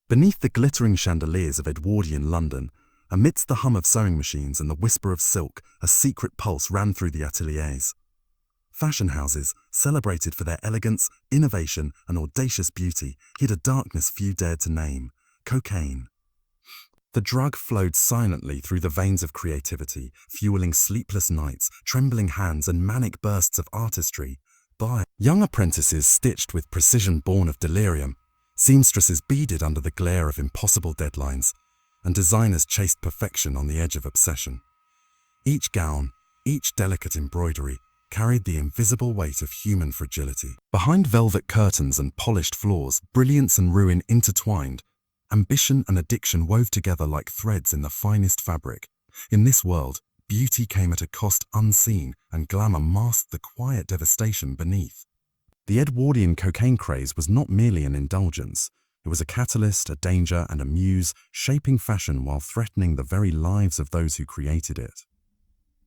Beneath the glittering chandeliers of Edwardian London, amidst the hum of sewing machines and the whisper of silk, a secret pulse ran through the ateliers. Fashion houses, celebrated for their elegance, innovation, and audacious beauty, hid a darkness few dared to name: cocaine. The drug flowed silently through the veins of creativity, fueling sleepless nights, trembling hands, and manic bursts of artistry. By young apprentices stitched with precision born of delirium, seamstresses beaded under the glare of impossible deadlines, and designers chased perfection on the edge of obsession. Each gown, each delicate embroidery, carried the invisible weight of human fragility. Behind velvet curtains and polished floors, brilliance and ruin intertwined, ambition and addiction wove together like threads in the finest fabric. In this world, beauty came at a cost unseen, and glamour masked the quiet devastation beneath. The Edwardian cocaine craze was not merely an indulgence. It was a catalyst, a danger, and a muse, shaping fashion while threatening the very lives of those who created it.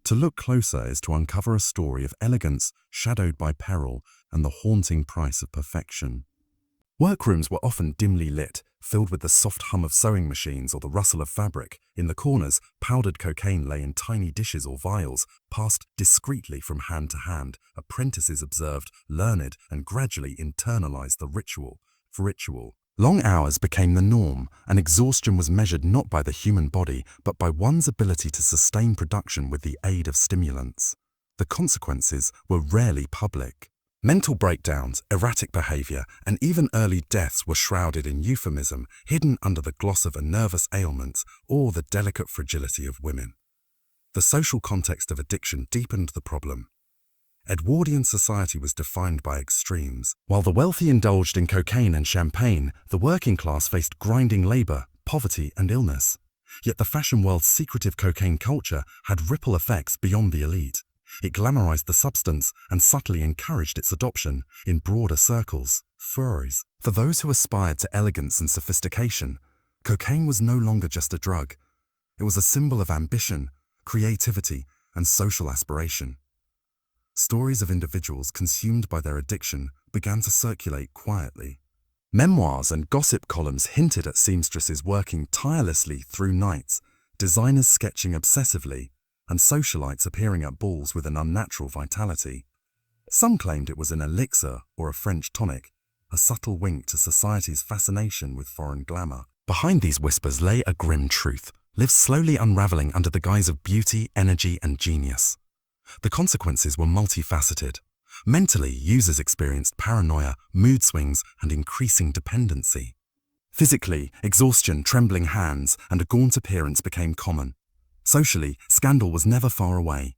To look closer is to uncover a story of elegance shadowed by peril and the haunting price of perfection. Workrooms were often dimly lit, filled with the soft hum of sewing machines or the rustle of fabric. In the corners, powdered cocaine lay in tiny dishes or vials, passed discreetly from hand to hand. Apprentices observed, learned, and gradually internalized the ritual. For ritual, long hours became the norm, and exhaustion was measured not by the human body, but by one's ability to sustain production with the aid of stimulants. The consequences were rarely public. Mental breakdowns, erratic behavior, and even early deaths were shrouded in euphemism, hidden under the gloss of a nervous ailment or the delicate fragility of women. The social context of addiction deepened the problem. Edwardian society was defined by extremes. While the wealthy indulged in cocaine and champagne, the working class faced grinding labor, poverty, and illness. Yet the fashion world's secretive cocaine culture had ripple effects beyond the elite. It glamorized the substance and subtly encouraged its adoption in broader circles. Furries. For those who aspired to elegance and sophistication, cocaine was no longer just a drug. It was a symbol of ambition, creativity, and social aspiration. Stories of individuals consumed by their addiction began to circulate quietly. Memoirs and gossip columns hinted at seamstresses working tirelessly through nights, designers sketching obsessively, and socialites appearing at balls with an unnatural vitality. Some claimed it was an elixir or a French tonic, a subtle wink to society's fascination with foreign glamour. Behind these whispers lay a grim truth, lived slowly unraveling under the guise of beauty, energy, and genius. The consequences were multifaceted. Mentally, users experienced paranoia, mood swings, and increasing dependency. Physically, exhaustion, trembling hands, and a gaunt appearance became common. Socially, scandal was never far away.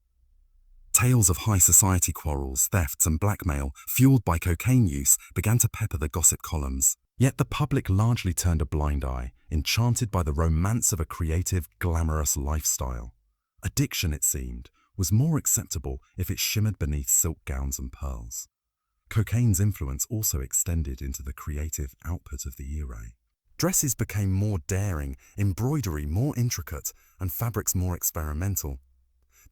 Tales of high society quarrels, thefts, and blackmail, fueled by cocaine use, began to pepper the gossip columns. Yet the public largely turned a blind eye, enchanted by the romance of a creative, glamorous lifestyle. Addiction, it seemed, was more acceptable if it shimmered beneath silk gowns and pearls. Cocaine's influence also extended into the creative output of the era. Dresses became more daring, embroidery more intricate, and fabrics more experimental.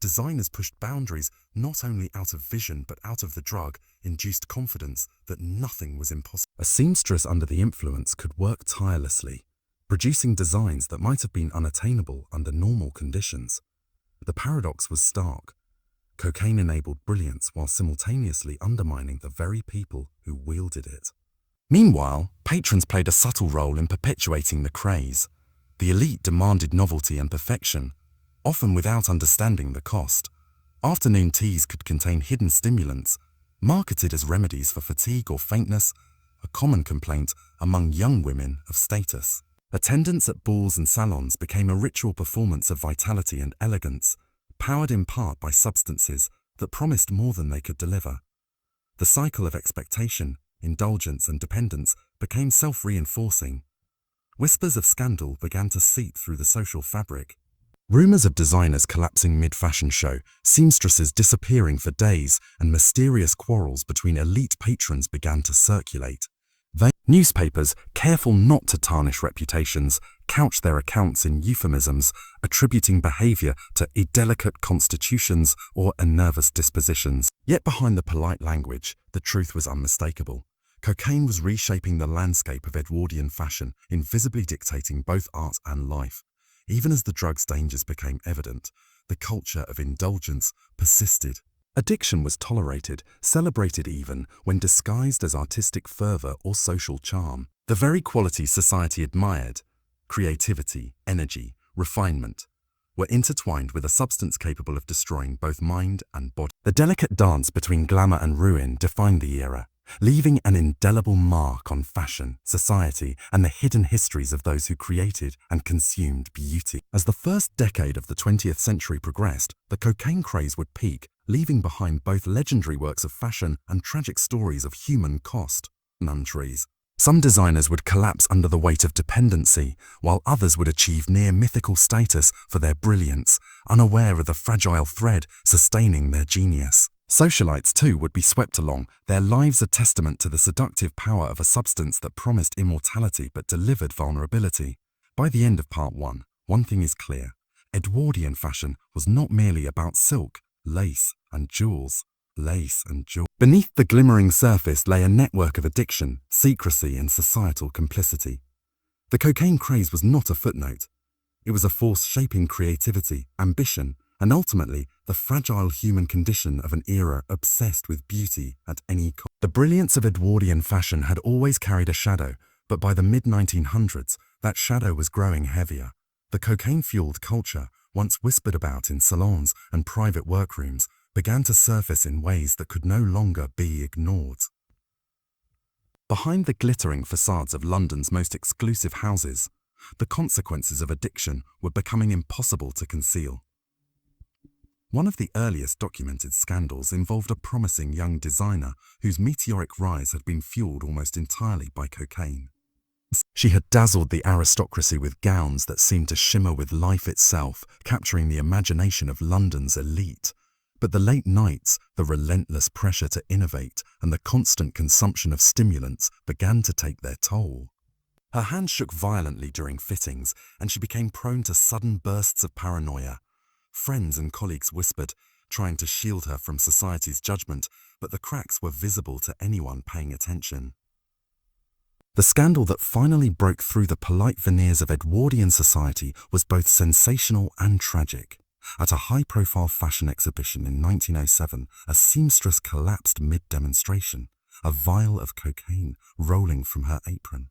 Designers pushed boundaries not only out of vision but out of the drug, induced confidence that nothing was impossible. A seamstress under the influence could work tirelessly, producing designs that might have been unattainable under normal conditions. The paradox was stark. Cocaine enabled brilliance while simultaneously undermining the very people who wielded it. Meanwhile, patrons played a subtle role in perpetuating the craze. The elite demanded novelty and perfection, often without understanding the cost. Afternoon teas could contain hidden stimulants, marketed as remedies for fatigue or faintness, a common complaint among young women of status. Attendance at balls and salons became a ritual performance of vitality and elegance, powered in part by substances that promised more than they could deliver. The cycle of expectation, indulgence, and dependence became self-reinforcing. Whispers of scandal began to seep through the social fabric. Rumors of designers collapsing mid-fashion show, seamstresses disappearing for days, and mysterious quarrels between elite patrons began to circulate. Newspapers, careful not to tarnish reputations, couched their accounts in euphemisms, attributing behavior to indelicate constitutions or nervous dispositions. Yet behind the polite language, the truth was unmistakable. Cocaine was reshaping the landscape of Edwardian fashion, invisibly dictating both art and life. Even as the drug's dangers became evident, the culture of indulgence persisted. Addiction was tolerated, celebrated even, when disguised as artistic fervor or social charm. The very qualities society admired, creativity, energy, refinement, were intertwined with a substance capable of destroying both mind and body. The delicate dance between glamour and ruin defined the era, leaving an indelible mark on fashion, society, and the hidden histories of those who created and consumed beauty. As the first decade of the 20th century progressed, the cocaine craze would peak, leaving behind both legendary works of fashion and tragic stories of human cost. Trees. Some designers would collapse under the weight of dependency, while others would achieve near mythical status for their brilliance, unaware of the fragile thread sustaining their genius. Socialites, too, would be swept along, their lives a testament to the seductive power of a substance that promised immortality but delivered vulnerability. By the end of part one thing is clear. Edwardian fashion was not merely about silk, lace, and jewels. Beneath the glimmering surface lay a network of addiction, secrecy, and societal complicity. The cocaine craze was not a footnote. It was a force shaping creativity, ambition, and ultimately the fragile human condition of an era obsessed with beauty at any cost. The brilliance of Edwardian fashion had always carried a shadow, but by the mid-1900s, that shadow was growing heavier. The cocaine-fueled culture, once whispered about in salons and private workrooms, began to surface in ways that could no longer be ignored. Behind the glittering facades of London's most exclusive houses, the consequences of addiction were becoming impossible to conceal. One of the earliest documented scandals involved a promising young designer whose meteoric rise had been fueled almost entirely by cocaine. She had dazzled the aristocracy with gowns that seemed to shimmer with life itself, capturing the imagination of London's elite. But the late nights, the relentless pressure to innovate, and the constant consumption of stimulants began to take their toll. Her hands shook violently during fittings, and she became prone to sudden bursts of paranoia. Friends and colleagues whispered, trying to shield her from society's judgment, but the cracks were visible to anyone paying attention. The scandal that finally broke through the polite veneers of Edwardian society was both sensational and tragic. At a high-profile fashion exhibition in 1907, a seamstress collapsed mid-demonstration, a vial of cocaine rolling from her apron.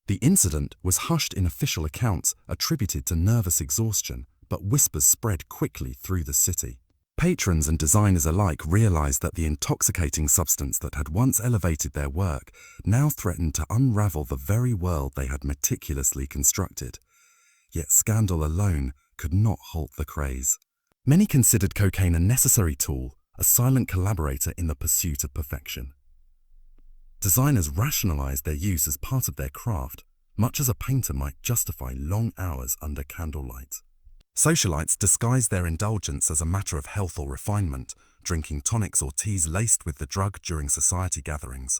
The incident was hushed in official accounts attributed to nervous exhaustion, but whispers spread quickly through the city. Patrons and designers alike realized that the intoxicating substance that had once elevated their work now threatened to unravel the very world they had meticulously constructed. Yet scandal alone could not halt the craze. Many considered cocaine a necessary tool, a silent collaborator in the pursuit of perfection. Designers rationalized their use as part of their craft, much as a painter might justify long hours under candlelight. Socialites disguised their indulgence as a matter of health or refinement, drinking tonics or teas laced with the drug during society gatherings.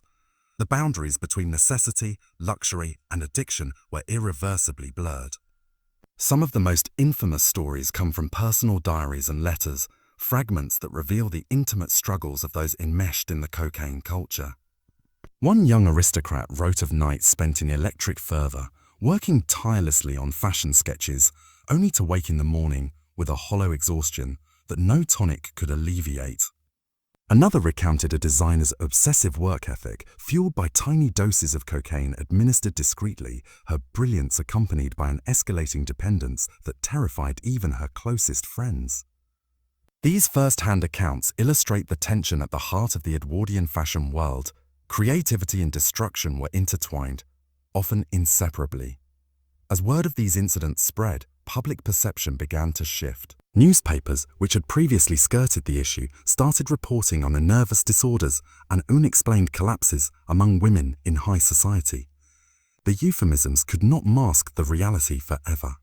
The boundaries between necessity, luxury, and addiction were irreversibly blurred. Some of the most infamous stories come from personal diaries and letters, fragments that reveal the intimate struggles of those enmeshed in the cocaine culture. One young aristocrat wrote of nights spent in electric fervor, working tirelessly on fashion sketches, only to wake in the morning with a hollow exhaustion that no tonic could alleviate. Another recounted a designer's obsessive work ethic, fueled by tiny doses of cocaine administered discreetly, her brilliance accompanied by an escalating dependence that terrified even her closest friends. These first-hand accounts illustrate the tension at the heart of the Edwardian fashion world. Creativity and destruction were intertwined, often inseparably. As word of these incidents spread, public perception began to shift. Newspapers, which had previously skirted the issue, started reporting on the nervous disorders and unexplained collapses among women in high society. The euphemisms could not mask the reality forever.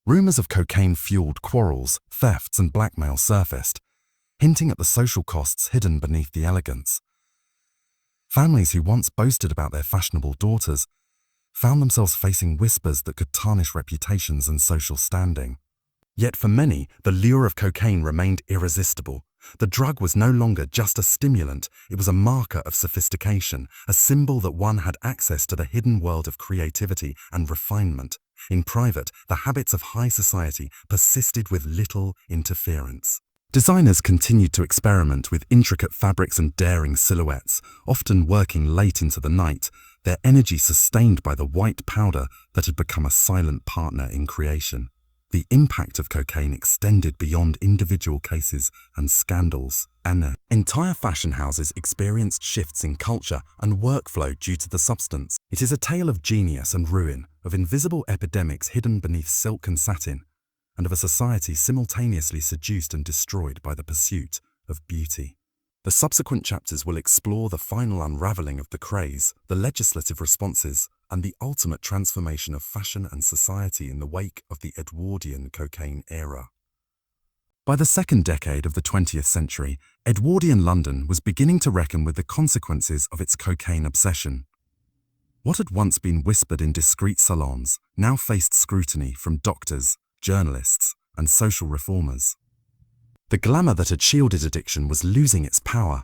Rumors of cocaine-fueled quarrels, thefts, and blackmail surfaced, hinting at the social costs hidden beneath the elegance. Families who once boasted about their fashionable daughters found themselves facing whispers that could tarnish reputations and social standing. Yet for many, the lure of cocaine remained irresistible. The drug was no longer just a stimulant, it was a marker of sophistication, a symbol that one had access to the hidden world of creativity and refinement. In private, the habits of high society persisted with little interference. Designers continued to experiment with intricate fabrics and daring silhouettes, often working late into the night, their energy sustained by the white powder that had become a silent partner in creation. The impact of cocaine extended beyond individual cases and scandals, and entire fashion houses experienced shifts in culture and workflow due to the substance. It is a tale of genius and ruin, of invisible epidemics hidden beneath silk and satin, and of a society simultaneously seduced and destroyed by the pursuit of beauty. The subsequent chapters will explore the final unraveling of the craze, the legislative responses, and the ultimate transformation of fashion and society in the wake of the Edwardian cocaine era. By the second decade of the 20th century, Edwardian London was beginning to reckon with the consequences of its cocaine obsession. What had once been whispered in discreet salons now faced scrutiny from doctors, journalists, and social reformers. The glamour that had shielded addiction was losing its power.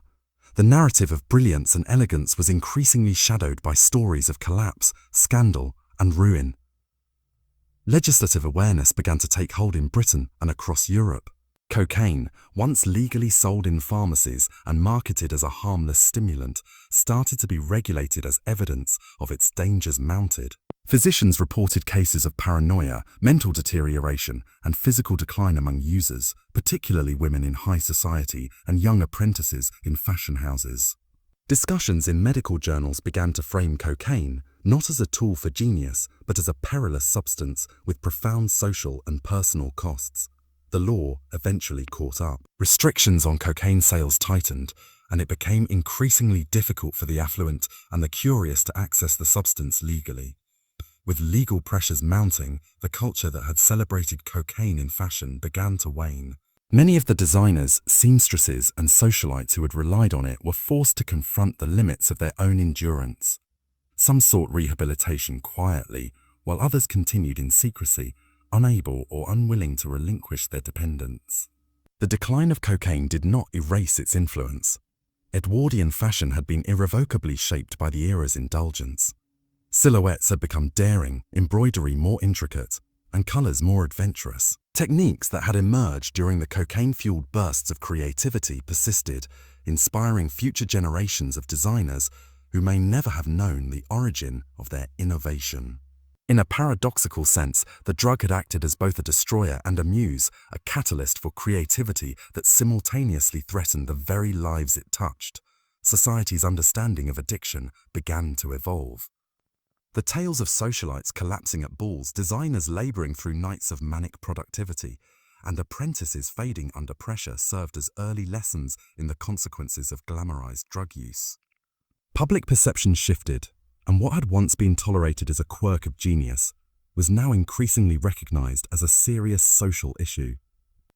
The narrative of brilliance and elegance was increasingly shadowed by stories of collapse, scandal, and ruin. Legislative awareness began to take hold in Britain and across Europe. Cocaine, once legally sold in pharmacies and marketed as a harmless stimulant, started to be regulated as evidence of its dangers mounted. Physicians reported cases of paranoia, mental deterioration, and physical decline among users, particularly women in high society and young apprentices in fashion houses. Discussions in medical journals began to frame cocaine not as a tool for genius, but as a perilous substance with profound social and personal costs. The law eventually caught up. Restrictions on cocaine sales tightened, and it became increasingly difficult for the affluent and the curious to access the substance legally. With legal pressures mounting, the culture that had celebrated cocaine in fashion began to wane. Many of the designers, seamstresses, and socialites who had relied on it were forced to confront the limits of their own endurance. Some sought rehabilitation quietly, while others continued in secrecy, unable or unwilling to relinquish their dependence. The decline of cocaine did not erase its influence. Edwardian fashion had been irrevocably shaped by the era's indulgence. Silhouettes had become daring, embroidery more intricate, and colors more adventurous. Techniques that had emerged during the cocaine-fueled bursts of creativity persisted, inspiring future generations of designers who may never have known the origin of their innovation. In a paradoxical sense, the drug had acted as both a destroyer and a muse, a catalyst for creativity that simultaneously threatened the very lives it touched. Society's understanding of addiction began to evolve. The tales of socialites collapsing at balls, designers laboring through nights of manic productivity, and apprentices fading under pressure served as early lessons in the consequences of glamorized drug use. Public perception shifted, and what had once been tolerated as a quirk of genius was now increasingly recognized as a serious social issue.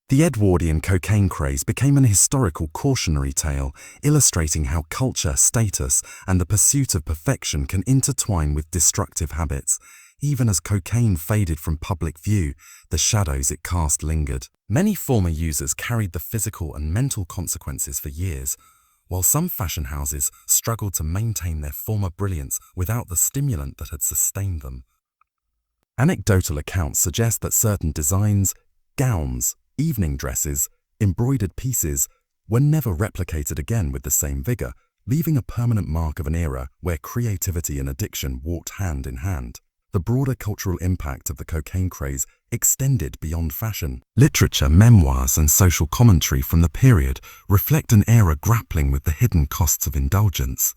The Edwardian cocaine craze became an historical cautionary tale, illustrating how culture, status, and the pursuit of perfection can intertwine with destructive habits. Even as cocaine faded from public view, the shadows it cast lingered. Many former users carried the physical and mental consequences for years, while some fashion houses struggled to maintain their former brilliance without the stimulant that had sustained them. Anecdotal accounts suggest that certain designs, gowns, evening dresses, embroidered pieces were never replicated again with the same vigor, leaving a permanent mark of an era where creativity and addiction walked hand in hand. The broader cultural impact of the cocaine craze extended beyond fashion. Literature, memoirs, and social commentary from the period reflect an era grappling with the hidden costs of indulgence.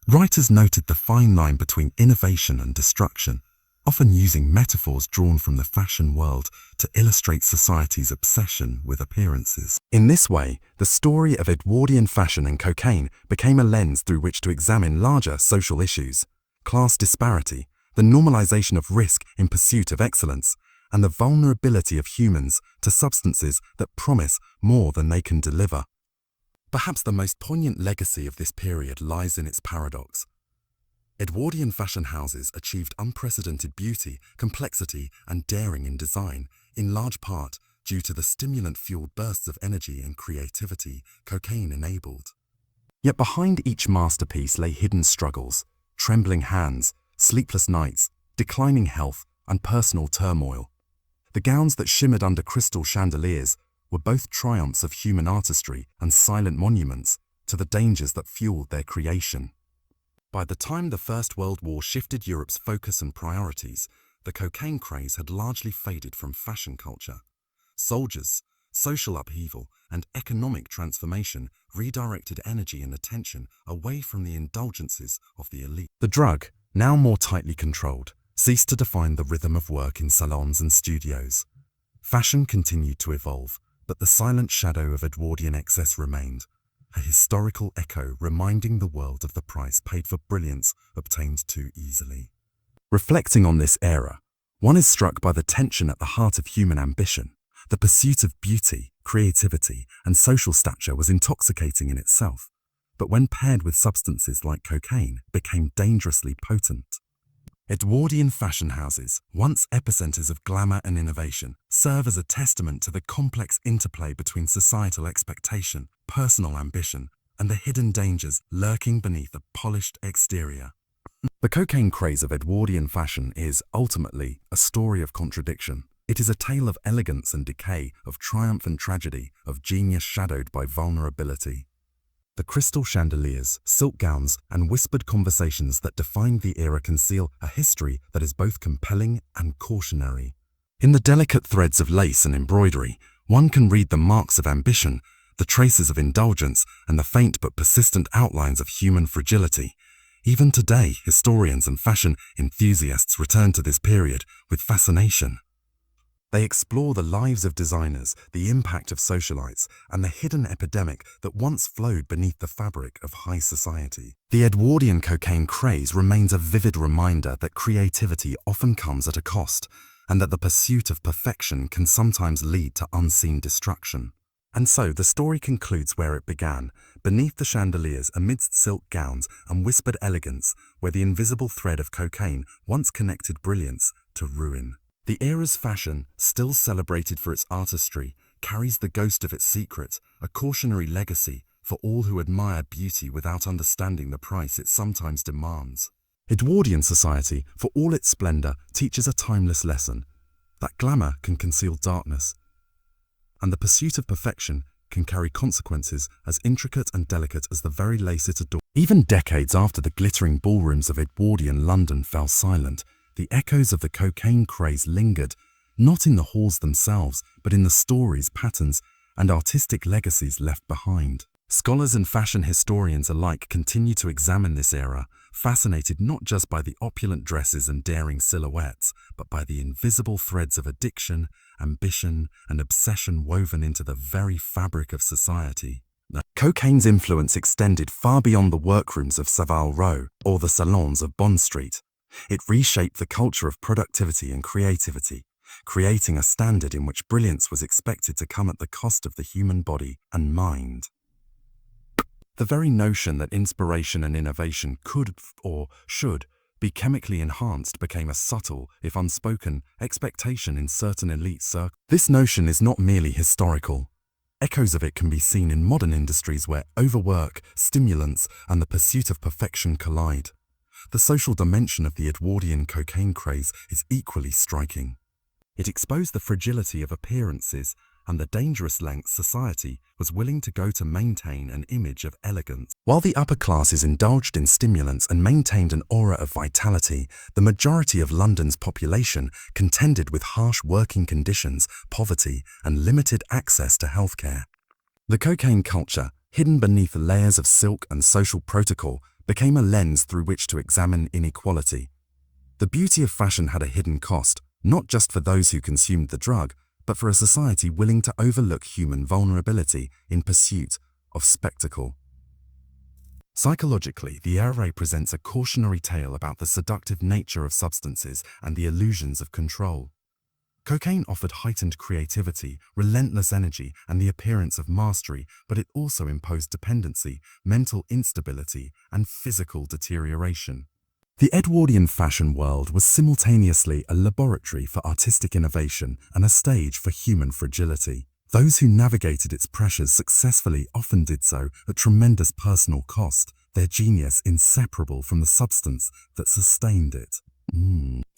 Writers noted the fine line between innovation and destruction, often using metaphors drawn from the fashion world to illustrate society's obsession with appearances. In this way, the story of Edwardian fashion and cocaine became a lens through which to examine larger social issues: class disparity, the normalization of risk in pursuit of excellence, and the vulnerability of humans to substances that promise more than they can deliver. Perhaps the most poignant legacy of this period lies in its paradox. Edwardian fashion houses achieved unprecedented beauty, complexity, and daring in design, in large part due to the stimulant-fueled bursts of energy and creativity cocaine enabled. Yet behind each masterpiece lay hidden struggles, trembling hands, sleepless nights, declining health, and personal turmoil. The gowns that shimmered under crystal chandeliers were both triumphs of human artistry and silent monuments to the dangers that fueled their creation. By the time the First World War shifted Europe's focus and priorities, the cocaine craze had largely faded from fashion culture. Soldiers, social upheaval, and economic transformation redirected energy and attention away from the indulgences of the elite. The drug, now more tightly controlled, ceased to define the rhythm of work in salons and studios. Fashion continued to evolve, but the silent shadow of Edwardian excess remained, a historical echo reminding the world of the price paid for brilliance obtained too easily. Reflecting on this era, one is struck by the tension at the heart of human ambition. The pursuit of beauty, creativity, and social stature was intoxicating in itself, but when paired with substances like cocaine, became dangerously potent. Edwardian fashion houses, once epicenters of glamour and innovation, serve as a testament to the complex interplay between societal expectation, personal ambition, and the hidden dangers lurking beneath a polished exterior. The cocaine craze of Edwardian fashion is, ultimately, a story of contradiction. It is a tale of elegance and decay, of triumph and tragedy, of genius shadowed by vulnerability. The crystal chandeliers, silk gowns, and whispered conversations that defined the era conceal a history that is both compelling and cautionary. In the delicate threads of lace and embroidery, one can read the marks of ambition, the traces of indulgence, and the faint but persistent outlines of human fragility. Even today, historians and fashion enthusiasts return to this period with fascination. They explore the lives of designers, the impact of socialites, and the hidden epidemic that once flowed beneath the fabric of high society. The Edwardian cocaine craze remains a vivid reminder that creativity often comes at a cost, and that the pursuit of perfection can sometimes lead to unseen destruction. And so the story concludes where it began, beneath the chandeliers amidst silk gowns and whispered elegance, where the invisible thread of cocaine once connected brilliance to ruin. The era's fashion, still celebrated for its artistry, carries the ghost of its secret, a cautionary legacy for all who admire beauty without understanding the price it sometimes demands. Edwardian society, for all its splendor, teaches a timeless lesson, that glamour can conceal darkness, and the pursuit of perfection can carry consequences as intricate and delicate as the very lace it adorns. Even decades after the glittering ballrooms of Edwardian London fell silent, the echoes of the cocaine craze lingered, not in the halls themselves, but in the stories, patterns, and artistic legacies left behind. Scholars and fashion historians alike continue to examine this era, fascinated not just by the opulent dresses and daring silhouettes, but by the invisible threads of addiction, ambition, and obsession woven into the very fabric of society. Cocaine's influence extended far beyond the workrooms of Savile Row or the salons of Bond Street. It reshaped the culture of productivity and creativity, creating a standard in which brilliance was expected to come at the cost of the human body and mind. The very notion that inspiration and innovation could or should be chemically enhanced became a subtle, if unspoken, expectation in certain elite circles. This notion is not merely historical. Echoes of it can be seen in modern industries where overwork, stimulants, and the pursuit of perfection collide. The social dimension of the Edwardian cocaine craze is equally striking. It exposed the fragility of appearances and the dangerous lengths society was willing to go to maintain an image of elegance. While the upper classes indulged in stimulants and maintained an aura of vitality, the majority of London's population contended with harsh working conditions, poverty, and limited access to healthcare. The cocaine culture, hidden beneath layers of silk and social protocol, became a lens through which to examine inequality. The beauty of fashion had a hidden cost, not just for those who consumed the drug, but for a society willing to overlook human vulnerability in pursuit of spectacle. Psychologically, the era presents a cautionary tale about the seductive nature of substances and the illusions of control. Cocaine offered heightened creativity, relentless energy, and the appearance of mastery, but it also imposed dependency, mental instability, and physical deterioration. The Edwardian fashion world was simultaneously a laboratory for artistic innovation and a stage for human fragility. Those who navigated its pressures successfully often did so at tremendous personal cost, their genius inseparable from the substance that sustained it.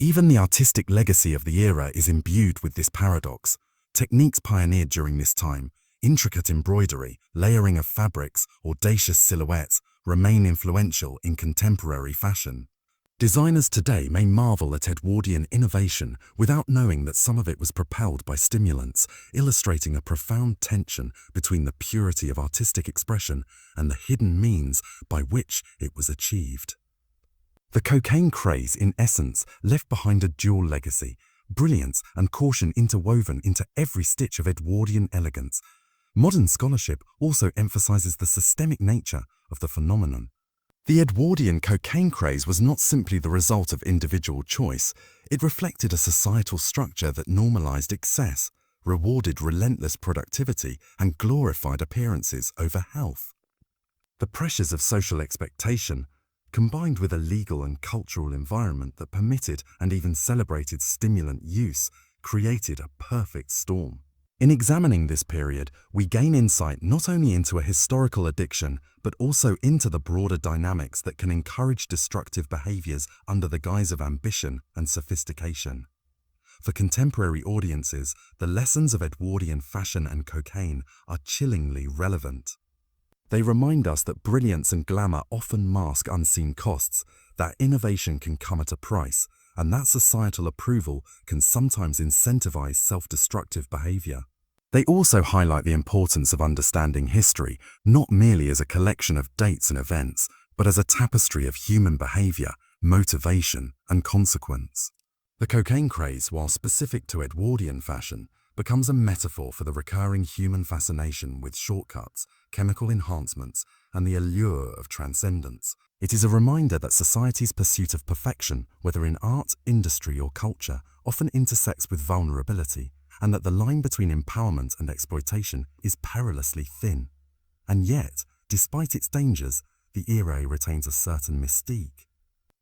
Even the artistic legacy of the era is imbued with this paradox. Techniques pioneered during this time, intricate embroidery, layering of fabrics, audacious silhouettes, remain influential in contemporary fashion. Designers today may marvel at Edwardian innovation without knowing that some of it was propelled by stimulants, illustrating a profound tension between the purity of artistic expression and the hidden means by which it was achieved. The cocaine craze, in essence, left behind a dual legacy, brilliance and caution interwoven into every stitch of Edwardian elegance. Modern scholarship also emphasizes the systemic nature of the phenomenon. The Edwardian cocaine craze was not simply the result of individual choice. It reflected a societal structure that normalized excess, rewarded relentless productivity, and glorified appearances over health. The pressures of social expectation, combined with a legal and cultural environment that permitted and even celebrated stimulant use, created a perfect storm. In examining this period, we gain insight not only into a historical addiction, but also into the broader dynamics that can encourage destructive behaviors under the guise of ambition and sophistication. For contemporary audiences, the lessons of Edwardian fashion and cocaine are chillingly relevant. They remind us that brilliance and glamour often mask unseen costs, that innovation can come at a price, and that societal approval can sometimes incentivize self-destructive behavior. They also highlight the importance of understanding history, not merely as a collection of dates and events, but as a tapestry of human behavior, motivation, and consequence. The cocaine craze, while specific to Edwardian fashion, becomes a metaphor for the recurring human fascination with shortcuts, chemical enhancements, and the allure of transcendence. It is a reminder that society's pursuit of perfection, whether in art, industry, or culture, often intersects with vulnerability, and that the line between empowerment and exploitation is perilously thin. And yet, despite its dangers, the era retains a certain mystique.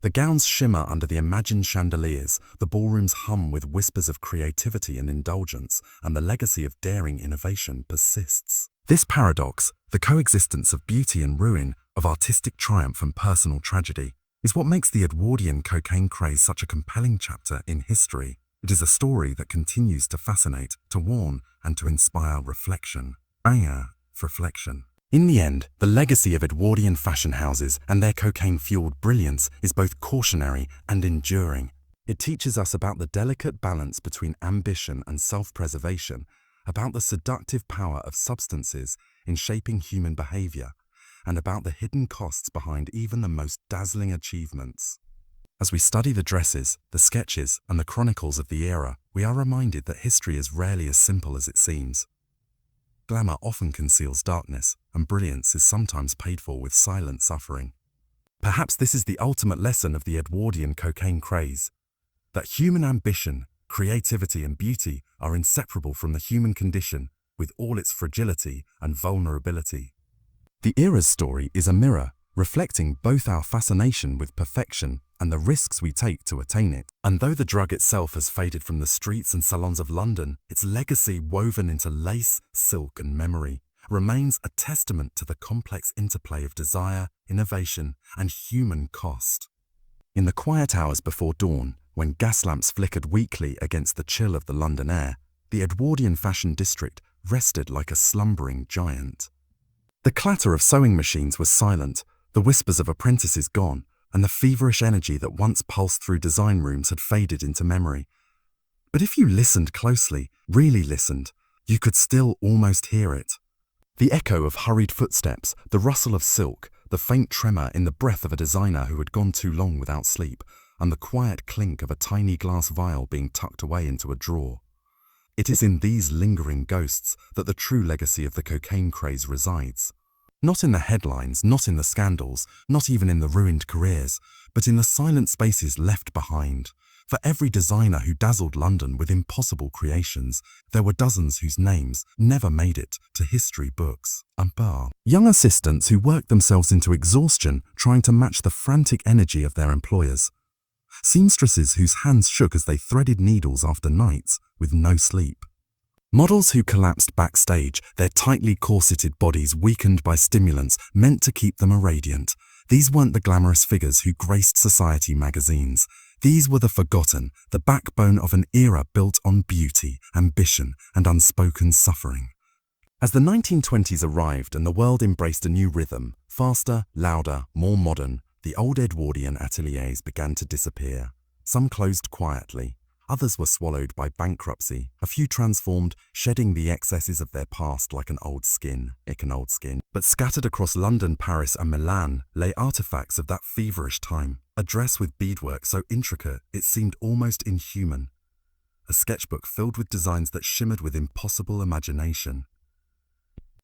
The gowns shimmer under the imagined chandeliers, the ballrooms hum with whispers of creativity and indulgence, and the legacy of daring innovation persists. This paradox, the coexistence of beauty and ruin, of artistic triumph and personal tragedy, is what makes the Edwardian cocaine craze such a compelling chapter in history. It is a story that continues to fascinate, to warn, and to inspire reflection. Reflection. In the end, the legacy of Edwardian fashion houses and their cocaine-fueled brilliance is both cautionary and enduring. It teaches us about the delicate balance between ambition and self-preservation, about the seductive power of substances in shaping human behavior, and about the hidden costs behind even the most dazzling achievements. As we study the dresses, the sketches, and the chronicles of the era, we are reminded that history is rarely as simple as it seems. Glamour often conceals darkness, and brilliance is sometimes paid for with silent suffering. Perhaps this is the ultimate lesson of the Edwardian cocaine craze, that human ambition, creativity, and beauty are inseparable from the human condition, with all its fragility and vulnerability. The era's story is a mirror, reflecting both our fascination with perfection and the risks we take to attain it. And though the drug itself has faded from the streets and salons of London, its legacy, woven into lace, silk, and memory, remains a testament to the complex interplay of desire, innovation, and human cost. In the quiet hours before dawn, when gas lamps flickered weakly against the chill of the London air, the Edwardian fashion district rested like a slumbering giant. The clatter of sewing machines was silent, the whispers of apprentices gone, and the feverish energy that once pulsed through design rooms had faded into memory. But if you listened closely, really listened, you could still almost hear it. The echo of hurried footsteps, the rustle of silk, the faint tremor in the breath of a designer who had gone too long without sleep, and the quiet clink of a tiny glass vial being tucked away into a drawer. It is in these lingering ghosts that the true legacy of the cocaine craze resides. Not in the headlines, not in the scandals, not even in the ruined careers, but in the silent spaces left behind, For every designer who dazzled London with impossible creations, there were dozens whose names never made it to history books. Young assistants who worked themselves into exhaustion trying to match the frantic energy of their employers. Seamstresses whose hands shook as they threaded needles after nights with no sleep. Models who collapsed backstage, their tightly corseted bodies weakened by stimulants meant to keep them irradiant. These weren't the glamorous figures who graced society magazines. These were the forgotten, the backbone of an era built on beauty, ambition, and unspoken suffering. As the 1920s arrived and the world embraced a new rhythm, faster, louder, more modern, the old Edwardian ateliers began to disappear. Some closed quietly. Others were swallowed by bankruptcy. A few transformed, shedding the excesses of their past like an old skin. But scattered across London, Paris, and Milan lay artifacts of that feverish time. A dress with beadwork so intricate it seemed almost inhuman. A sketchbook filled with designs that shimmered with impossible imagination.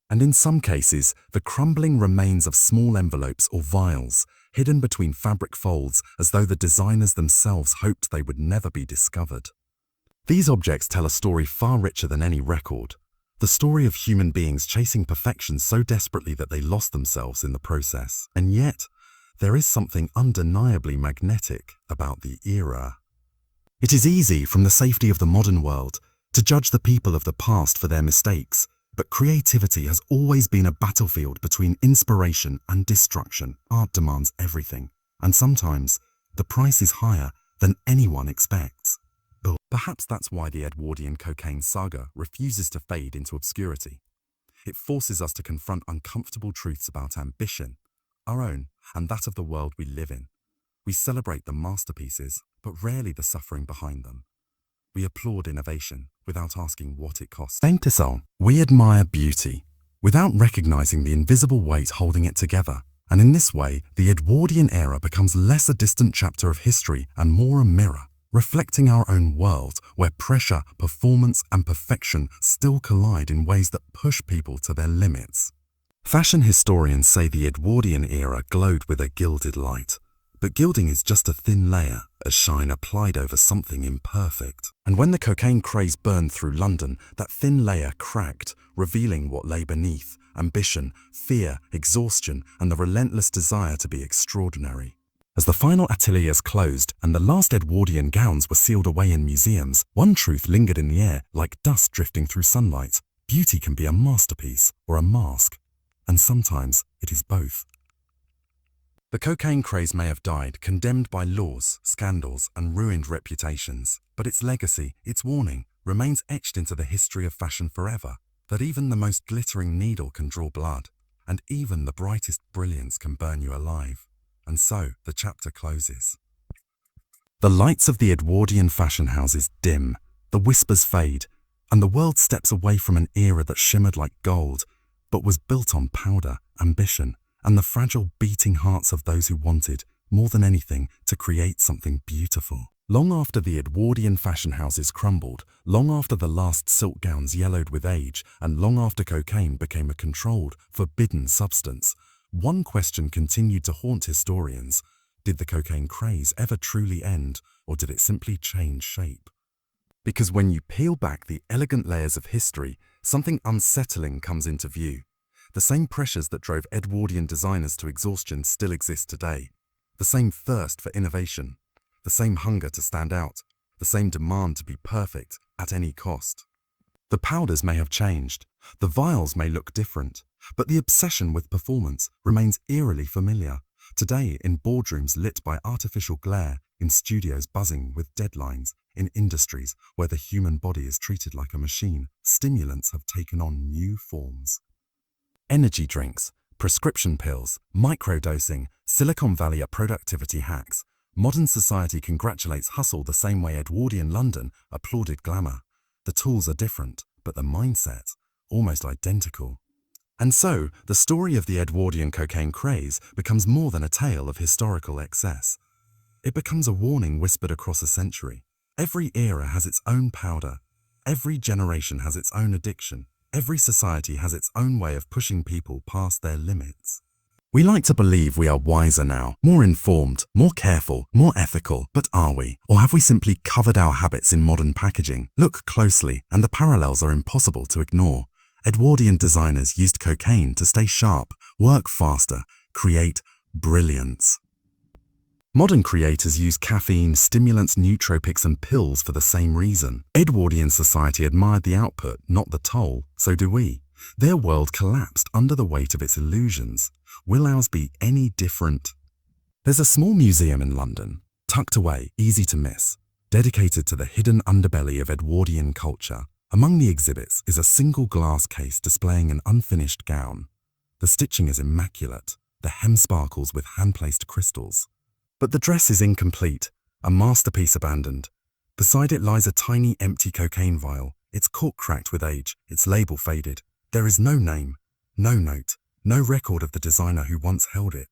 And in some cases, the crumbling remains of small envelopes or vials, hidden between fabric folds as though the designers themselves hoped they would never be discovered. These objects tell a story far richer than any record. The story of human beings chasing perfection so desperately that they lost themselves in the process. And yet, there is something undeniably magnetic about the era. It is easy, from the safety of the modern world, to judge the people of the past for their mistakes, but creativity has always been a battlefield between inspiration and destruction. Art demands everything, and sometimes the price is higher than anyone expects. Perhaps that's why the Edwardian cocaine saga refuses to fade into obscurity. It forces us to confront uncomfortable truths about ambition, our own and that of the world we live in. We celebrate the masterpieces, but rarely the suffering behind them. We applaud innovation without asking what it costs. We admire beauty without recognizing the invisible weight holding it together. And in this way, the Edwardian era becomes less a distant chapter of history and more a mirror, reflecting our own world where pressure, performance, and perfection still collide in ways that push people to their limits. Fashion historians say the Edwardian era glowed with a gilded light. But gilding is just a thin layer, a shine applied over something imperfect. And when the cocaine craze burned through London, that thin layer cracked, revealing what lay beneath: ambition, fear, exhaustion, and the relentless desire to be extraordinary. As the final ateliers closed and the last Edwardian gowns were sealed away in museums, one truth lingered in the air like dust drifting through sunlight. Beauty can be a masterpiece or a mask, and sometimes it is both. The cocaine craze may have died, condemned by laws, scandals, and ruined reputations, but its legacy, its warning, remains etched into the history of fashion forever, that even the most glittering needle can draw blood, and even the brightest brilliance can burn you alive. And so the chapter closes. The lights of the Edwardian fashion houses dim, the whispers fade, and the world steps away from an era that shimmered like gold, but was built on powder, ambition, and the fragile beating hearts of those who wanted, more than anything, to create something beautiful. Long after the Edwardian fashion houses crumbled, long after the last silk gowns yellowed with age, and long after cocaine became a controlled, forbidden substance, one question continued to haunt historians. Did the cocaine craze ever truly end, or did it simply change shape? Because when you peel back the elegant layers of history, something unsettling comes into view. The same pressures that drove Edwardian designers to exhaustion still exist today. The same thirst for innovation, the same hunger to stand out, the same demand to be perfect at any cost. The powders may have changed, the vials may look different, but the obsession with performance remains eerily familiar. Today, in boardrooms lit by artificial glare, in studios buzzing with deadlines, in industries where the human body is treated like a machine, stimulants have taken on new forms. Energy drinks, prescription pills, microdosing, Silicon Valley productivity hacks. Modern society congratulates hustle the same way Edwardian London applauded glamour. The tools are different, but the mindset, almost identical. And so, the story of the Edwardian cocaine craze becomes more than a tale of historical excess. It becomes a warning whispered across a century. Every era has its own powder. Every generation has its own addiction. Every society has its own way of pushing people past their limits. We like to believe we are wiser now, more informed, more careful, more ethical, but are we? Or have we simply covered our habits in modern packaging? Look closely, and the parallels are impossible to ignore. Edwardian designers used cocaine to stay sharp, work faster, create brilliance. Modern creators use caffeine, stimulants, nootropics, and pills for the same reason. Edwardian society admired the output, not the toll, so do we. Their world collapsed under the weight of its illusions. Will ours be any different? There's a small museum in London, tucked away, easy to miss, dedicated to the hidden underbelly of Edwardian culture. Among the exhibits is a single glass case displaying an unfinished gown. The stitching is immaculate, the hem sparkles with hand-placed crystals. But the dress is incomplete, a masterpiece abandoned. Beside it lies a tiny empty cocaine vial, its cork cracked with age, its label faded. There is no name, no note, no record of the designer who once held it.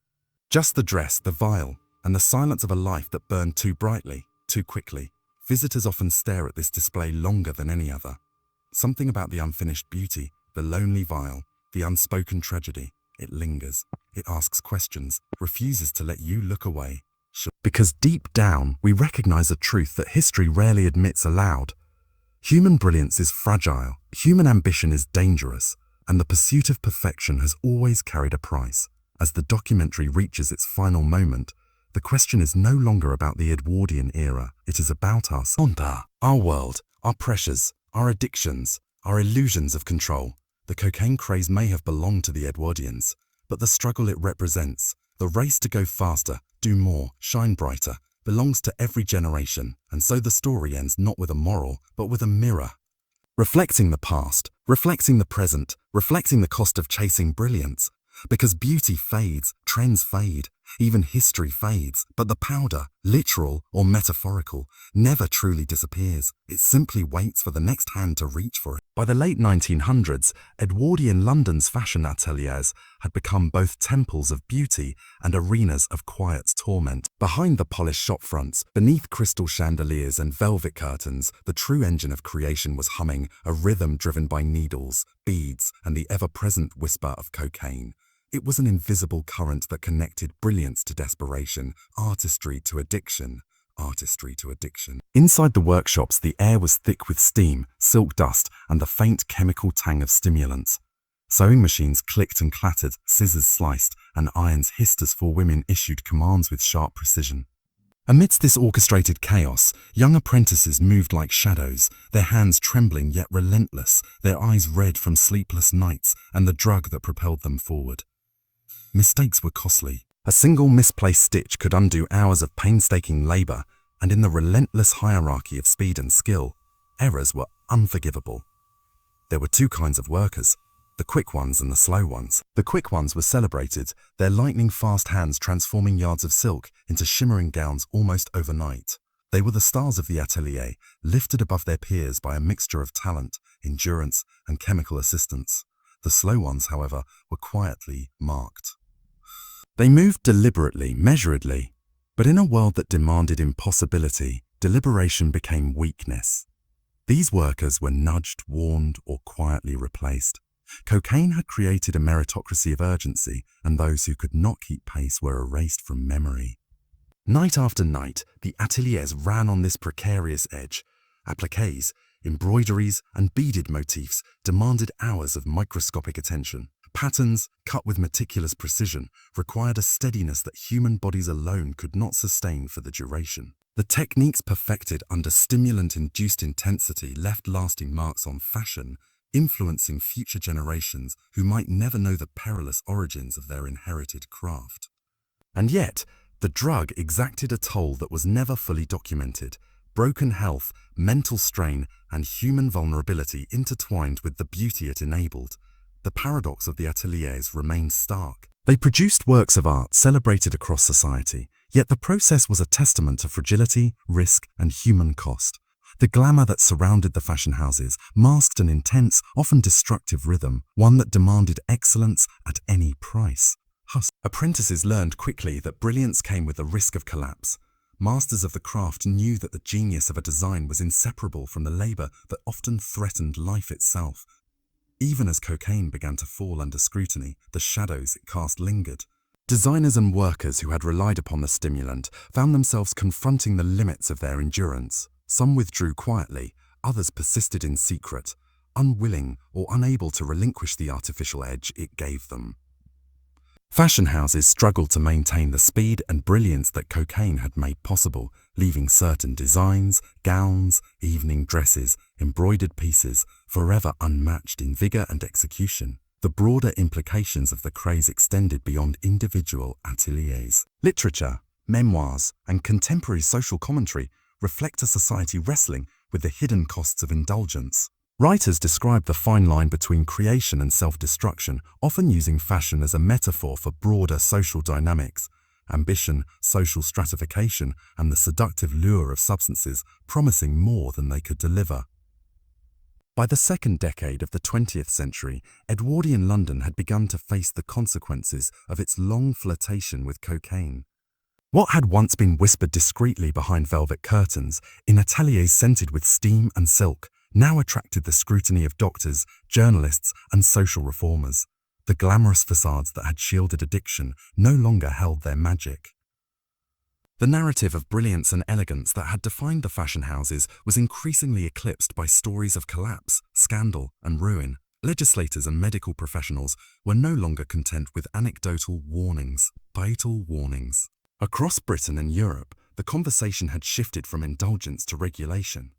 Just the dress, the vial, and the silence of a life that burned too brightly, too quickly. Visitors often stare at this display longer than any other. Something about the unfinished beauty, the lonely vial, the unspoken tragedy. It lingers, it asks questions, refuses to let you look away. Because deep down, we recognize a truth that history rarely admits aloud. Human brilliance is fragile, human ambition is dangerous, and the pursuit of perfection has always carried a price. As the documentary reaches its final moment, the question is no longer about the Edwardian era, it is about us. Our world, our pressures, our addictions, our illusions of control. The cocaine craze may have belonged to the Edwardians, but the struggle it represents, the race to go faster, do more, shine brighter, belongs to every generation, and so the story ends not with a moral, but with a mirror. Reflecting the past, reflecting the present, reflecting the cost of chasing brilliance. Because beauty fades, trends fade, even history fades, but the powder, literal or metaphorical, never truly disappears. It simply waits for the next hand to reach for it. By the late 1900s, Edwardian London's fashion ateliers had become both temples of beauty and arenas of quiet torment. Behind the polished shop fronts, beneath crystal chandeliers and velvet curtains, the true engine of creation was humming, a rhythm driven by needles, beads, and the ever-present whisper of cocaine. It was an invisible current that connected brilliance to desperation, artistry to addiction, artistry to addiction. Inside the workshops, the air was thick with steam, silk dust, and the faint chemical tang of stimulants. Sewing machines clicked and clattered, scissors sliced, and irons hissed as four women issued commands with sharp precision. Amidst this orchestrated chaos, young apprentices moved like shadows, their hands trembling yet relentless, their eyes red from sleepless nights and the drug that propelled them forward. Mistakes were costly. A single misplaced stitch could undo hours of painstaking labor, and in the relentless hierarchy of speed and skill, errors were unforgivable. There were two kinds of workers, the quick ones and the slow ones. The quick ones were celebrated, their lightning-fast hands transforming yards of silk into shimmering gowns almost overnight. They were the stars of the atelier, lifted above their peers by a mixture of talent, endurance, and chemical assistance. The slow ones, however, were quietly marked. They moved deliberately, measuredly, but in a world that demanded impossibility, deliberation became weakness. These workers were nudged, warned, or quietly replaced. Cocaine had created a meritocracy of urgency, and those who could not keep pace were erased from memory. Night after night, the ateliers ran on this precarious edge. Appliques, embroideries, and beaded motifs demanded hours of microscopic attention. Patterns, cut with meticulous precision, required a steadiness that human bodies alone could not sustain for the duration. The techniques perfected under stimulant-induced intensity left lasting marks on fashion, influencing future generations who might never know the perilous origins of their inherited craft. And yet, the drug exacted a toll that was never fully documented. Broken health, mental strain, and human vulnerability intertwined with the beauty it enabled. The paradox of the ateliers remained stark. They produced works of art celebrated across society, yet the process was a testament to fragility, risk, and human cost. The glamour that surrounded the fashion houses masked an intense, often destructive rhythm, one that demanded excellence at any price. Apprentices learned quickly that brilliance came with the risk of collapse. Masters of the craft knew that the genius of a design was inseparable from the labor that often threatened life itself. Even as cocaine began to fall under scrutiny, the shadows it cast lingered. Designers and workers who had relied upon the stimulant found themselves confronting the limits of their endurance. Some withdrew quietly, others persisted in secret, unwilling or unable to relinquish the artificial edge it gave them. Fashion houses struggled to maintain the speed and brilliance that cocaine had made possible, leaving certain designs, gowns, evening dresses, embroidered pieces forever unmatched in vigor and execution. The broader implications of the craze extended beyond individual ateliers. Literature, memoirs, and contemporary social commentary reflect a society wrestling with the hidden costs of indulgence. Writers describe the fine line between creation and self-destruction, often using fashion as a metaphor for broader social dynamics, ambition, social stratification, and the seductive lure of substances promising more than they could deliver. By the second decade of the 20th century, Edwardian London had begun to face the consequences of its long flirtation with cocaine. What had once been whispered discreetly behind velvet curtains, in ateliers scented with steam and silk, now attracted the scrutiny of doctors, journalists, and social reformers. The glamorous facades that had shielded addiction no longer held their magic. The narrative of brilliance and elegance that had defined the fashion houses was increasingly eclipsed by stories of collapse, scandal, and ruin. Legislators and medical professionals were no longer content with anecdotal warnings, vital warnings. Across Britain and Europe, the conversation had shifted from indulgence to regulation.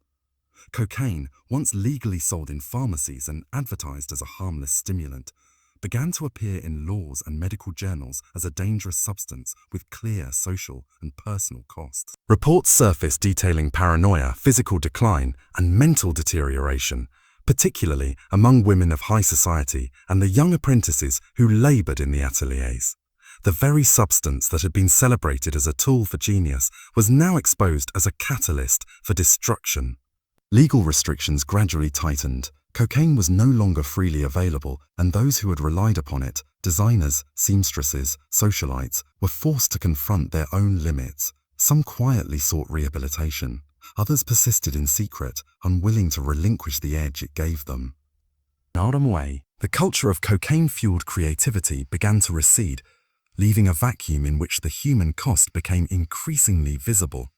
Cocaine, once legally sold in pharmacies and advertised as a harmless stimulant, began to appear in laws and medical journals as a dangerous substance with clear social and personal costs. Reports surfaced detailing paranoia, physical decline, and mental deterioration, particularly among women of high society and the young apprentices who labored in the ateliers. The very substance that had been celebrated as a tool for genius was now exposed as a catalyst for destruction. Legal restrictions gradually tightened. Cocaine was no longer freely available, and those who had relied upon it, designers, seamstresses, socialites, were forced to confront their own limits. Some quietly sought rehabilitation. Others persisted in secret, unwilling to relinquish the edge it gave them. In autumn way, the culture of cocaine-fueled creativity began to recede, leaving a vacuum in which the human cost became increasingly visible.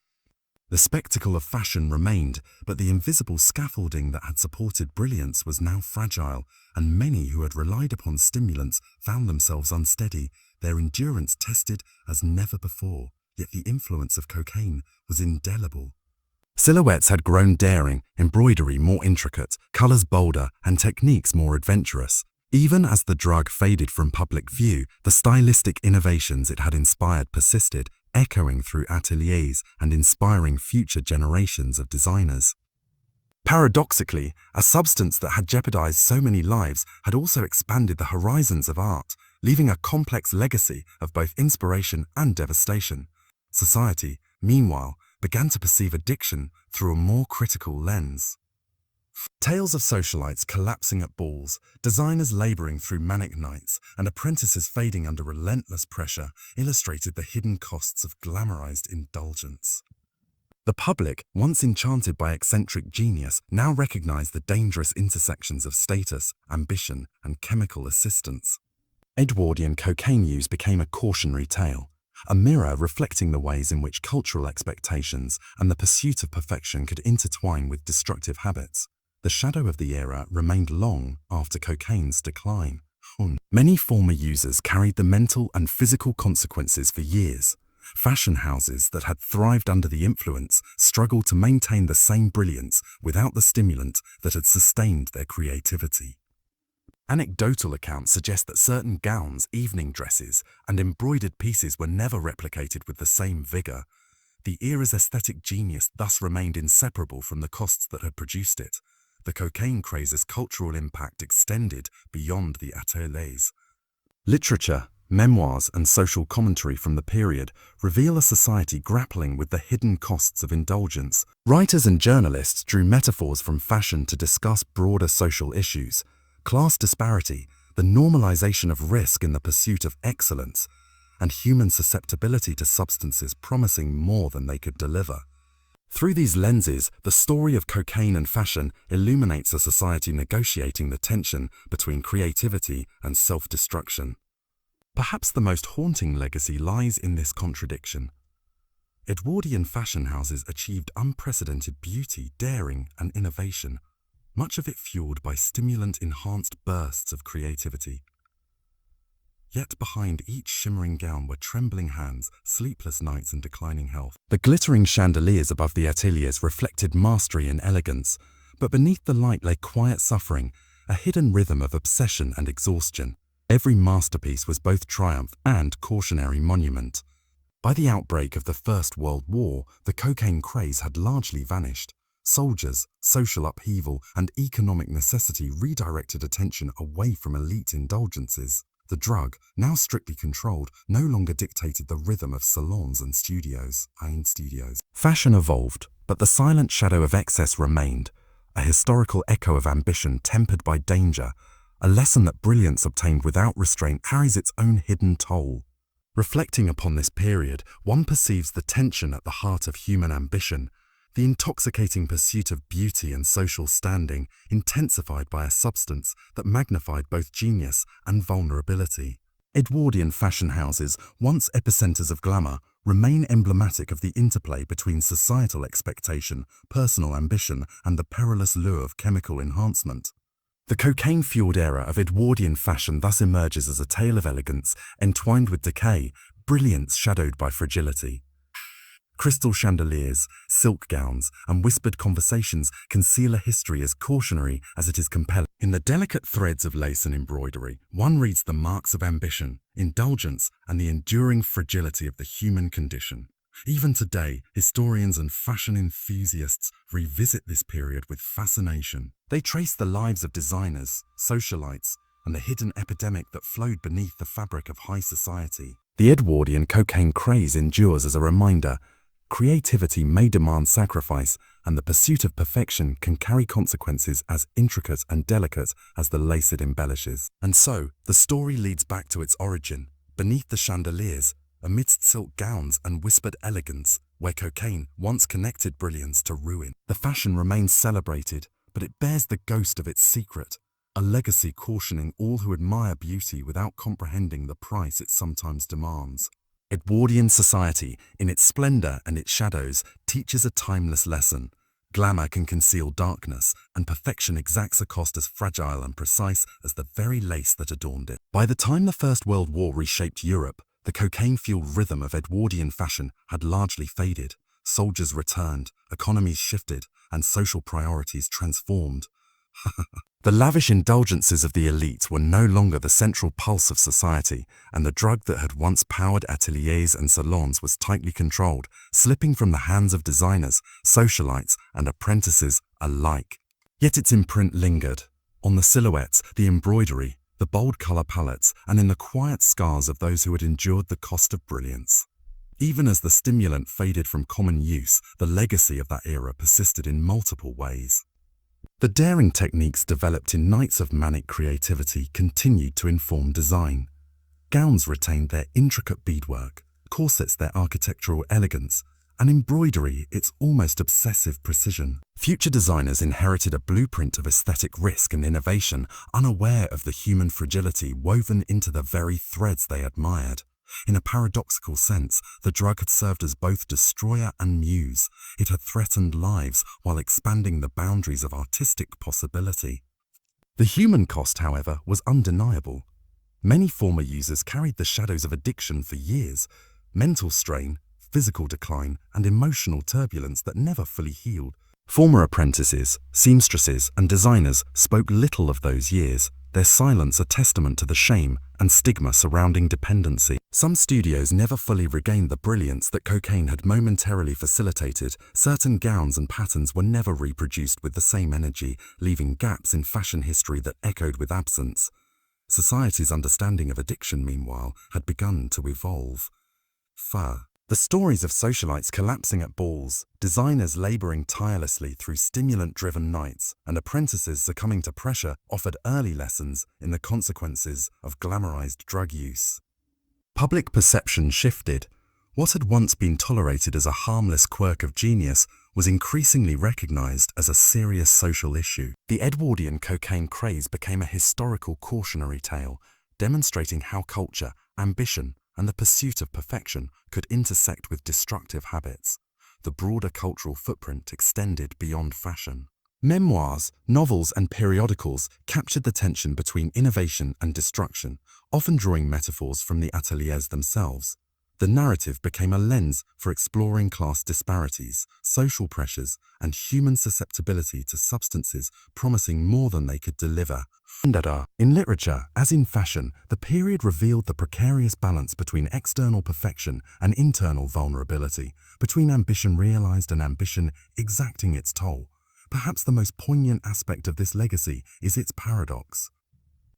The spectacle of fashion remained, but the invisible scaffolding that had supported brilliance was now fragile, and many who had relied upon stimulants found themselves unsteady, their endurance tested as never before, yet the influence of cocaine was indelible. Silhouettes had grown daring, embroidery more intricate, colors bolder, and techniques more adventurous. Even as the drug faded from public view, the stylistic innovations it had inspired persisted, echoing through ateliers and inspiring future generations of designers. Paradoxically, a substance that had jeopardized so many lives had also expanded the horizons of art, leaving a complex legacy of both inspiration and devastation. Society, meanwhile, began to perceive addiction through a more critical lens. Tales of socialites collapsing at balls, designers laboring through manic nights, and apprentices fading under relentless pressure illustrated the hidden costs of glamorized indulgence. The public, once enchanted by eccentric genius, now recognized the dangerous intersections of status, ambition, and chemical assistance. Edwardian cocaine use became a cautionary tale, a mirror reflecting the ways in which cultural expectations and the pursuit of perfection could intertwine with destructive habits. The shadow of the era remained long after cocaine's decline. Many former users carried the mental and physical consequences for years. Fashion houses that had thrived under the influence struggled to maintain the same brilliance without the stimulant that had sustained their creativity. Anecdotal accounts suggest that certain gowns, evening dresses, and embroidered pieces were never replicated with the same vigor. The era's aesthetic genius thus remained inseparable from the costs that had produced it. The cocaine craze's cultural impact extended beyond the ateliers. Literature, memoirs, and social commentary from the period reveal a society grappling with the hidden costs of indulgence. Writers and journalists drew metaphors from fashion to discuss broader social issues: class disparity, the normalization of risk in the pursuit of excellence, and human susceptibility to substances promising more than they could deliver. Through these lenses, the story of cocaine and fashion illuminates a society negotiating the tension between creativity and self-destruction. Perhaps the most haunting legacy lies in this contradiction. Edwardian fashion houses achieved unprecedented beauty, daring, and innovation, much of it fueled by stimulant-enhanced bursts of creativity. Yet behind each shimmering gown were trembling hands, sleepless nights, and declining health. The glittering chandeliers above the ateliers reflected mastery and elegance, but beneath the light lay quiet suffering, a hidden rhythm of obsession and exhaustion. Every masterpiece was both triumph and cautionary monument. By the outbreak of the First World War, the cocaine craze had largely vanished. Soldiers, social upheaval, and economic necessity redirected attention away from elite indulgences. The drug, now strictly controlled, no longer dictated the rhythm of salons and studios. Fashion evolved, but the silent shadow of excess remained, a historical echo of ambition tempered by danger, a lesson that brilliance obtained without restraint carries its own hidden toll. Reflecting upon this period, one perceives the tension at the heart of human ambition, the intoxicating pursuit of beauty and social standing, intensified by a substance that magnified both genius and vulnerability. Edwardian fashion houses, once epicenters of glamour, remain emblematic of the interplay between societal expectation, personal ambition, and the perilous lure of chemical enhancement. The cocaine-fueled era of Edwardian fashion thus emerges as a tale of elegance entwined with decay, brilliance shadowed by fragility. Crystal chandeliers, silk gowns, and whispered conversations conceal a history as cautionary as it is compelling. In the delicate threads of lace and embroidery, one reads the marks of ambition, indulgence, and the enduring fragility of the human condition. Even today, historians and fashion enthusiasts revisit this period with fascination. They trace the lives of designers, socialites, and the hidden epidemic that flowed beneath the fabric of high society. The Edwardian cocaine craze endures as a reminder. Creativity may demand sacrifice, and the pursuit of perfection can carry consequences as intricate and delicate as the lace it embellishes. And so, the story leads back to its origin, beneath the chandeliers, amidst silk gowns and whispered elegance, where cocaine once connected brilliance to ruin. The fashion remains celebrated, but it bears the ghost of its secret, a legacy cautioning all who admire beauty without comprehending the price it sometimes demands. Edwardian society, in its splendor and its shadows, teaches a timeless lesson. Glamour can conceal darkness, and perfection exacts a cost as fragile and precise as the very lace that adorned it. By the time the First World War reshaped Europe, the cocaine-fueled rhythm of Edwardian fashion had largely faded. Soldiers returned, economies shifted, and social priorities transformed. The lavish indulgences of the elite were no longer the central pulse of society, and the drug that had once powered ateliers and salons was tightly controlled, slipping from the hands of designers, socialites, and apprentices alike. Yet its imprint lingered, on the silhouettes, the embroidery, the bold color palettes, and in the quiet scars of those who had endured the cost of brilliance. Even as the stimulant faded from common use, the legacy of that era persisted in multiple ways. The daring techniques developed in nights of manic creativity continued to inform design. Gowns retained their intricate beadwork, corsets their architectural elegance, and embroidery its almost obsessive precision. Future designers inherited a blueprint of aesthetic risk and innovation, unaware of the human fragility woven into the very threads they admired. In a paradoxical sense, the drug had served as both destroyer and muse. It had threatened lives while expanding the boundaries of artistic possibility. The human cost, however, was undeniable. Many former users carried the shadows of addiction for years, mental strain, physical decline, and emotional turbulence that never fully healed. Former apprentices, seamstresses, and designers spoke little of those years, their silence a testament to the shame and stigma surrounding dependency. Some studios never fully regained the brilliance that cocaine had momentarily facilitated. Certain gowns and patterns were never reproduced with the same energy, leaving gaps in fashion history that echoed with absence. Society's understanding of addiction, meanwhile, had begun to evolve. The stories of socialites collapsing at balls, designers laboring tirelessly through stimulant-driven nights, and apprentices succumbing to pressure offered early lessons in the consequences of glamorized drug use. Public perception shifted. What had once been tolerated as a harmless quirk of genius was increasingly recognized as a serious social issue. The Edwardian cocaine craze became a historical cautionary tale, demonstrating how culture, ambition, and the pursuit of perfection could intersect with destructive habits. The broader cultural footprint extended beyond fashion. Memoirs, novels, and periodicals captured the tension between innovation and destruction, often drawing metaphors from the ateliers themselves. The narrative became a lens for exploring class disparities, social pressures, and human susceptibility to substances promising more than they could deliver. In literature, as in fashion, the period revealed the precarious balance between external perfection and internal vulnerability, between ambition realized and ambition exacting its toll. Perhaps the most poignant aspect of this legacy is its paradox.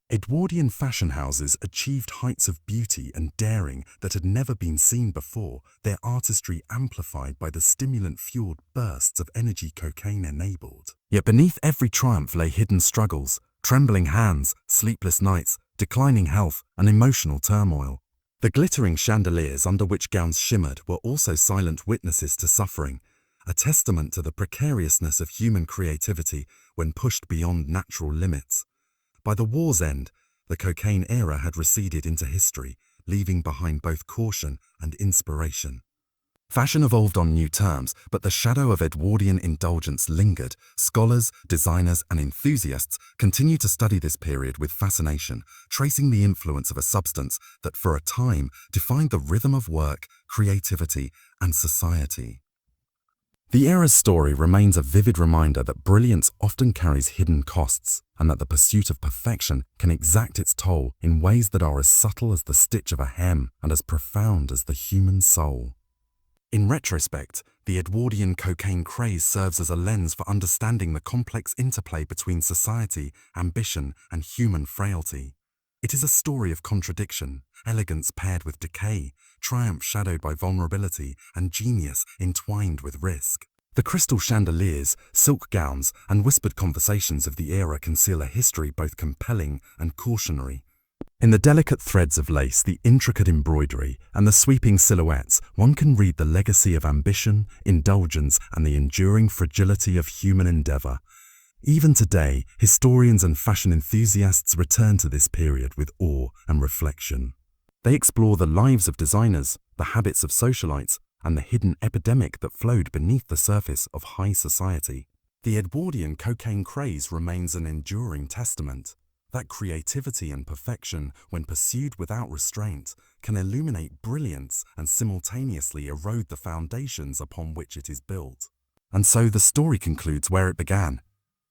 Edwardian fashion houses achieved heights of beauty and daring that had never been seen before, their artistry amplified by the stimulant-fueled bursts of energy cocaine enabled. Yet beneath every triumph lay hidden struggles, trembling hands, sleepless nights, declining health, and emotional turmoil. The glittering chandeliers under which gowns shimmered were also silent witnesses to suffering, a testament to the precariousness of human creativity when pushed beyond natural limits. By the war's end, the cocaine era had receded into history, leaving behind both caution and inspiration. Fashion evolved on new terms, but the shadow of Edwardian indulgence lingered. Scholars, designers, and enthusiasts continue to study this period with fascination, tracing the influence of a substance that for a time defined the rhythm of work, creativity, and society. The era's story remains a vivid reminder that brilliance often carries hidden costs, and that the pursuit of perfection can exact its toll in ways that are as subtle as the stitch of a hem and as profound as the human soul. In retrospect, the Edwardian cocaine craze serves as a lens for understanding the complex interplay between society, ambition, and human frailty. It is a story of contradiction, elegance paired with decay, triumph shadowed by vulnerability, and genius entwined with risk. The crystal chandeliers, silk gowns, and whispered conversations of the era conceal a history both compelling and cautionary. In the delicate threads of lace, the intricate embroidery, and the sweeping silhouettes, one can read the legacy of ambition, indulgence, and the enduring fragility of human endeavor. Even today, historians and fashion enthusiasts return to this period with awe and reflection. They explore the lives of designers, the habits of socialites, and the hidden epidemic that flowed beneath the surface of high society. The Edwardian cocaine craze remains an enduring testament that creativity and perfection, when pursued without restraint, can illuminate brilliance and simultaneously erode the foundations upon which it is built. And so the story concludes where it began.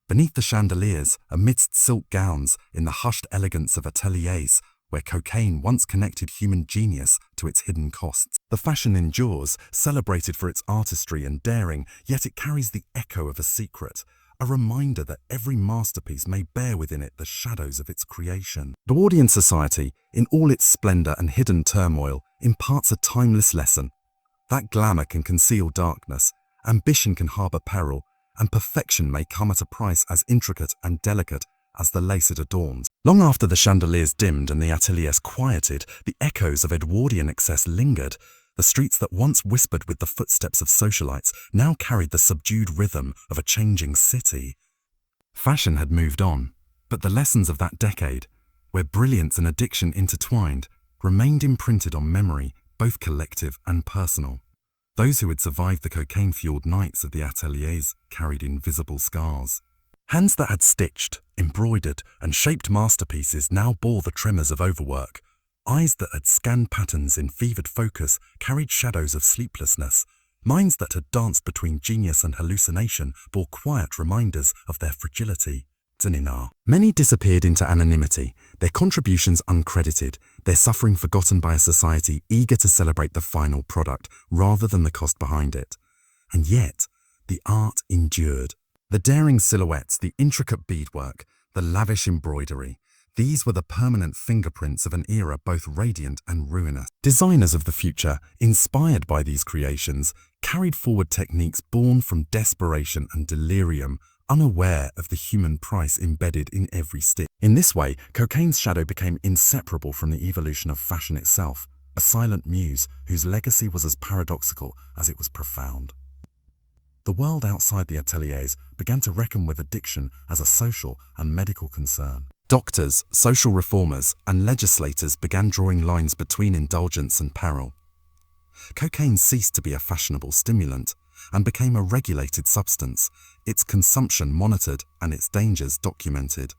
Beneath the chandeliers, amidst silk gowns, in the hushed elegance of ateliers, where cocaine once connected human genius to its hidden costs. The fashion endures, celebrated for its artistry and daring, yet it carries the echo of a secret, a reminder that every masterpiece may bear within it the shadows of its creation. Edwardian society, in all its splendor and hidden turmoil, imparts a timeless lesson. That glamour can conceal darkness, ambition can harbor peril, and perfection may come at a price as intricate and delicate as the lace it adorns. Long after the chandeliers dimmed and the ateliers quieted, the echoes of Edwardian excess lingered. The streets that once whispered with the footsteps of socialites now carried the subdued rhythm of a changing city. Fashion had moved on, but the lessons of that decade, where brilliance and addiction intertwined, remained imprinted on memory, both collective and personal. Those who had survived the cocaine-fueled nights of the ateliers carried invisible scars. Hands that had stitched, embroidered, and shaped masterpieces now bore the tremors of overwork. Eyes that had scanned patterns in fevered focus carried shadows of sleeplessness. Minds that had danced between genius and hallucination bore quiet reminders of their fragility. Many disappeared into anonymity, their contributions uncredited, their suffering forgotten by a society eager to celebrate the final product rather than the cost behind it. And yet, the art endured. The daring silhouettes, the intricate beadwork, the lavish embroidery, these were the permanent fingerprints of an era both radiant and ruinous. Designers of the future, inspired by these creations, carried forward techniques born from desperation and delirium, unaware of the human price embedded in every stitch. In this way, cocaine's shadow became inseparable from the evolution of fashion itself, a silent muse whose legacy was as paradoxical as it was profound. The world outside the ateliers began to reckon with addiction as a social and medical concern. Doctors, social reformers, and legislators began drawing lines between indulgence and peril. Cocaine ceased to be a fashionable stimulant and became a regulated substance, its consumption monitored and its dangers documented.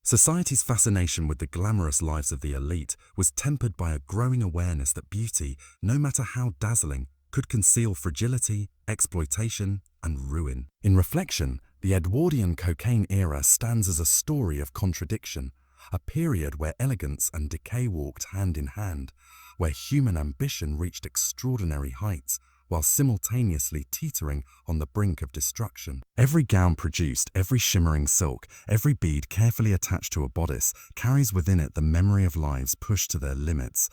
Society's fascination with the glamorous lives of the elite was tempered by a growing awareness that beauty, no matter how dazzling, could conceal fragility, exploitation, and ruin. In reflection, the Edwardian cocaine era stands as a story of contradiction, a period where elegance and decay walked hand in hand, where human ambition reached extraordinary heights, while simultaneously teetering on the brink of destruction. Every gown produced, every shimmering silk, every bead carefully attached to a bodice carries within it the memory of lives pushed to their limits.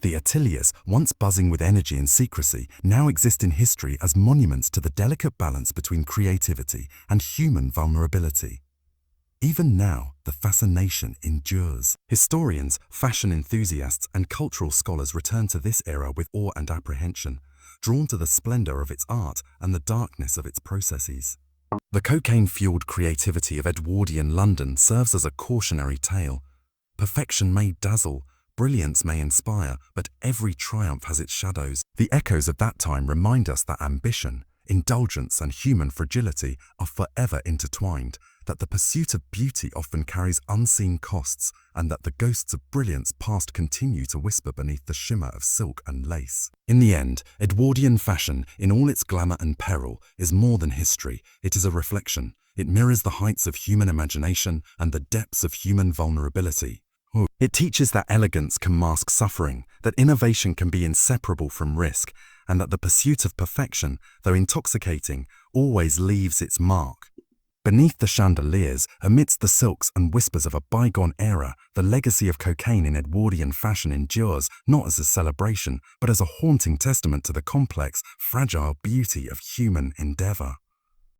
The ateliers, once buzzing with energy and secrecy, now exist in history as monuments to the delicate balance between creativity and human vulnerability. Even now, the fascination endures. Historians, fashion enthusiasts, and cultural scholars return to this era with awe and apprehension, drawn to the splendor of its art and the darkness of its processes. The cocaine-fueled creativity of Edwardian London serves as a cautionary tale. Perfection may dazzle, brilliance may inspire, but every triumph has its shadows. The echoes of that time remind us that ambition, indulgence, and human fragility are forever intertwined, that the pursuit of beauty often carries unseen costs, and that the ghosts of brilliance past continue to whisper beneath the shimmer of silk and lace. In the end, Edwardian fashion, in all its glamour and peril, is more than history. It is a reflection. It mirrors the heights of human imagination and the depths of human vulnerability. It teaches that elegance can mask suffering, that innovation can be inseparable from risk, and that the pursuit of perfection, though intoxicating, always leaves its mark. Beneath the chandeliers, amidst the silks and whispers of a bygone era, the legacy of cocaine in Edwardian fashion endures not as a celebration, but as a haunting testament to the complex, fragile beauty of human endeavor.